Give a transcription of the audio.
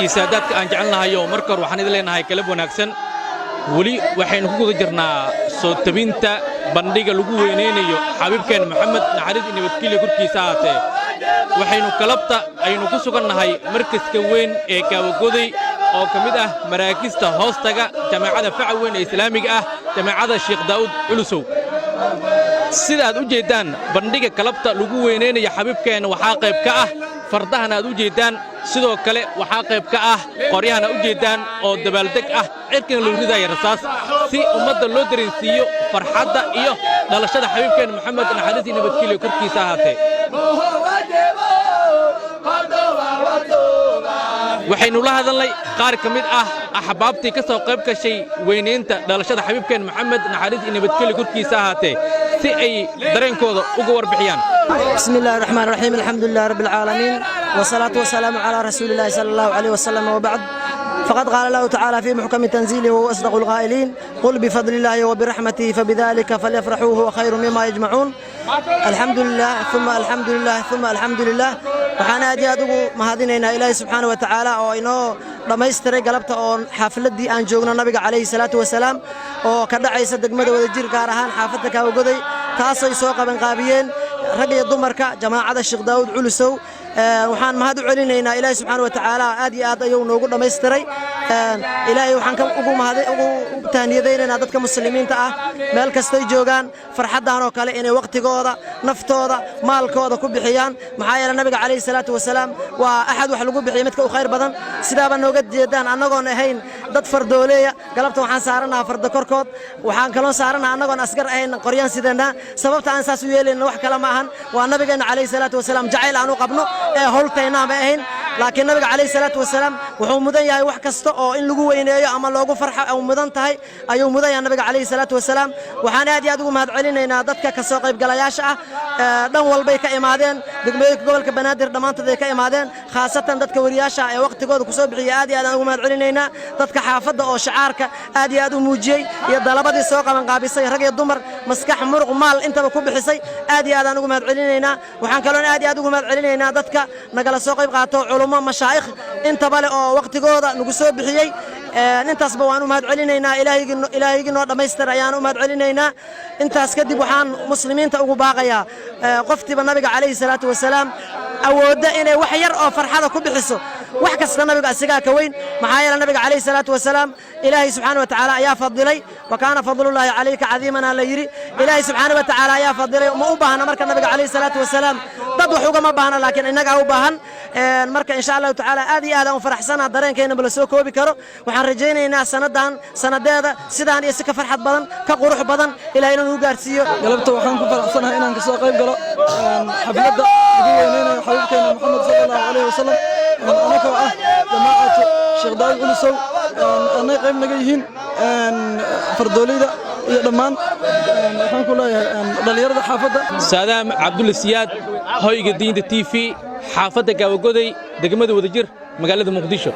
iyo saadaadka aan jecelnahayo marka hore waxaan idin leenahay kalab wanaagsan weli waxaynu ku guda jirnaa soo tabinta bandhiga lagu weyneynayo xabiibkeen maxamed naxariis iyo nabadgelyo korkiisa ahaatee waxaynu kalabta aynu ku sugannahay markaska weyn ee Kaawagoday oo ka mid ah maraakista hoostaga jaamacada faca weyn ee islaamiga ah jaamacada Sheekh Daawud Culusow sida aad u jeedaan bandhiga kalabta lagu weyneynayo xabiibkeen waxaa qayb ka ah fardahan aad u jeedaan sidoo kale waxaa qayb ka ah qoryahan u jeedaan oo dabaaldeg ah cirkan loo ridayo rasaas si ummadda loo dareensiiyo farxadda iyo dhalashada xabiibkeen maxamed naxariis iyo nabadgelyo korkiisa ahaatee waxaynu la hadalnay qaar ka mid ah axbaabtii ka soo qayb gashay weyneynta dhalashada xabiibkeen maxamed naxariis iyo nabadgelyo korkiisa ahaatee si ay dareenkooda uga warbixiyaan bismillahir rahmaanir rahiim alxamdulillahi rabbil aalamiin wasalaatu wasalaamu calaa rasuulillahi sallallahu alayhi wasallam wa ba'd فقد قال الله تعالى في محكم تنزيله وهو أصدق القائلين قل بفضل الله وبرحمته فبذلك فليفرحوا هو خير مما يجمعون الحمد لله ثم الحمد لله ثم الحمد لله waxaana aad iyo aad ugu mahadinaynaa ilaahay subxaanahu wa tacaala oo inoo dhammaystiray galabta oo xaafiladdii aan joogno nabiga calayhi salaatu wasalaam oo ka dhacaysa degmada Wadajir gaar ahaan xaafadda Kaawagoday taasay soo qabanqaabiyeen rag iyo dumarka jamaacada Sheekh Daawud Culusow waxaan mahad u celinaynaa ilaahay subxaanahu wa tacaala aad iyo aad ayuu noogu dhammaystiray ilaahay waxaan ugu tahniyadaynaynaa dadka muslimiinta ah meel kastay joogaan farxaddan oo kale inay waqtigooda naftooda maalkooda ku bixiyaan maxaa yeelay nabiga calayhi salaatu wasalaam waa axad wax lagu bixiyo midka u khayr badan sidaaba nooga jeedaan annagoon ahayn dad fardooleeya galabta waxaan saaranaha farda korkood waxaan kaloo saaranaha annagoon asgar ahayn qoryaan sidana sababta aan saas u yeelayna wax kale ma ahan waa nabigeena calayhi salaatu wasalaam jacayl aan u qabno ee howltayna ma ahayn laakiin nabiga calayhi salaatu wasalaam wuxuu mudan yahay wax kasta oo in lagu weyneeyo ama loogu farxo oo mudan tahay ayuu mudan yahay nabiga calayhi salaatu wasalaam waxaan aad iyo aad ugu mahad celinaynaa dadka ka soo qayb galayaasha ah dhan walbay ka imaadeen degmooyinka gobolka Banaadir dhamaantood ay ka imaadeen khaasatan dadka wariyaasha ee waqtigooda ku soo bixiyay aad iyo aad ugu mahad celinaynaa dadka xaafadda oo shacaarka aad iyo aad u muujiyay iyo dalabadii soo qaban qaabisay rag iyo dumar maskax muruq maal intaba ku bixisay aad iyo aad ugu mahad celinaynaa waxaan kaloo aad iyo aad ugu mahad celinaynaa dadka nagala soo qayb qaato culummo mashaayikh intaba le oo waqtigooda nagu soo bixiyay intaasba waan u mahad celinaynaa ilaahaygi noo dhammaystir ayaan u mahad celinaynaa intaas kadib waxaan muslimiinta ugu baaqayaa qoftiba nabiga calayhi salaatu wasalaam awoodda inay wax yar oo farxada ku bixiso wax kasta nabiga asigaa ka weyn maxaa yeelay nabiga calayhi salaatu wasalaam ilaahay subxaanahu wa tacaala ayaa fadilay wa kaana fadlullaahi calayka cadiiman la yiri ilaahay subxaanahu wa tacaala ayaa fadilay ma u baahna marka nabiga calayhi salaatu wasalaam dad wax uga ma baahna laakiin inaga u baahan marka insha Allah tacaala aad iyo aad aan faraxsanahay dareenkeena bala soo koobi karo waxaan rajaynaynaa sanadeeda sidaan iyo si ka farxad badan ka qurux badan ilaahay inuu gaarsiiyo galabta waxaan ku faraxsanahay inaan ka soo qayb galo xafladda ugu weyneynayo xabiibkeena Muhammad sallallahu alayhi wasallam anagoo ah jamaacada Sheekh Daawud Culusow anay qayb naga yihiin fardoolayda iyo dhammaan waxaan ku leeyahay dhalinyarada xaafadda Saadaam Cabdulla Siyaad hoyga diinta TV xaafadda Kaawagoday degmada Wadajir magaalada Muqdisho